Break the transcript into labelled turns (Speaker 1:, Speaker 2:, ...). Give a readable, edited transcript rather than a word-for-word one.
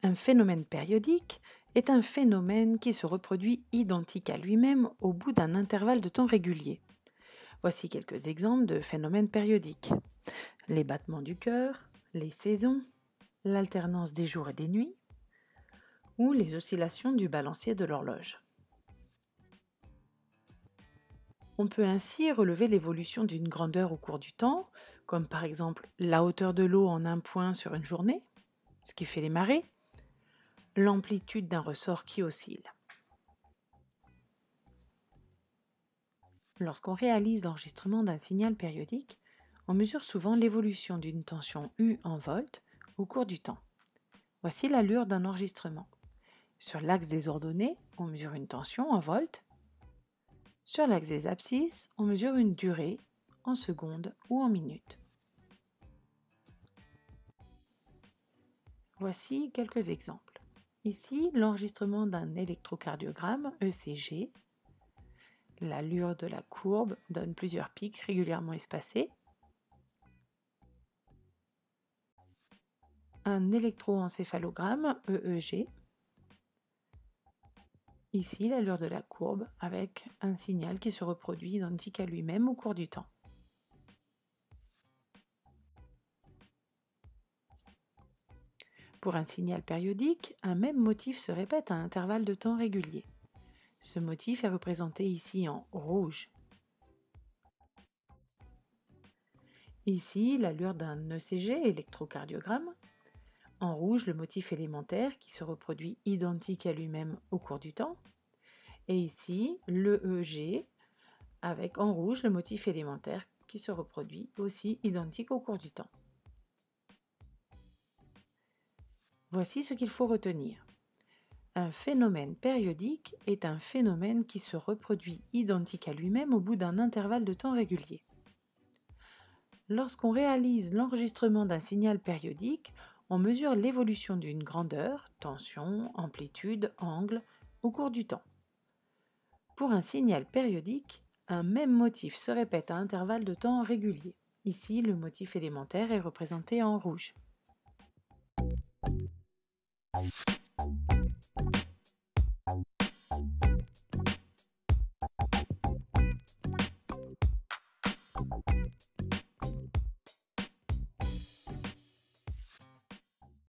Speaker 1: Un phénomène périodique est un phénomène qui se reproduit identique à lui-même au bout d'un intervalle de temps régulier. Voici quelques exemples de phénomènes périodiques. Les battements du cœur, les saisons, l'alternance des jours et des nuits, ou les oscillations du balancier de l'horloge. On peut ainsi relever l'évolution d'une grandeur au cours du temps, comme par exemple la hauteur de l'eau en un point sur une journée, ce qui fait les marées, l'amplitude d'un ressort qui oscille. Lorsqu'on réalise l'enregistrement d'un signal périodique, on mesure souvent l'évolution d'une tension U en volts au cours du temps. Voici l'allure d'un enregistrement. Sur l'axe des ordonnées, on mesure une tension en volts. Sur l'axe des abscisses, on mesure une durée en secondes ou en minutes. Voici quelques exemples. Ici, l'enregistrement d'un électrocardiogramme ECG. L'allure de la courbe donne plusieurs pics régulièrement espacés. Un électroencéphalogramme EEG. Ici, l'allure de la courbe avec un signal qui se reproduit identique à lui-même au cours du temps. Pour un signal périodique, un même motif se répète à intervalles de temps réguliers. Ce motif est représenté ici en rouge. Ici, l'allure d'un ECG, électrocardiogramme. En rouge, le motif élémentaire qui se reproduit identique à lui-même au cours du temps. Et ici, l'EEG, avec en rouge le motif élémentaire qui se reproduit aussi identique au cours du temps. Voici ce qu'il faut retenir. Un phénomène périodique est un phénomène qui se reproduit identique à lui-même au bout d'un intervalle de temps régulier. Lorsqu'on réalise l'enregistrement d'un signal périodique, on mesure l'évolution d'une grandeur, tension, amplitude, angle au cours du temps. Pour un signal périodique, un même motif se répète à intervalles de temps réguliers. Ici, le motif élémentaire est représenté en rouge.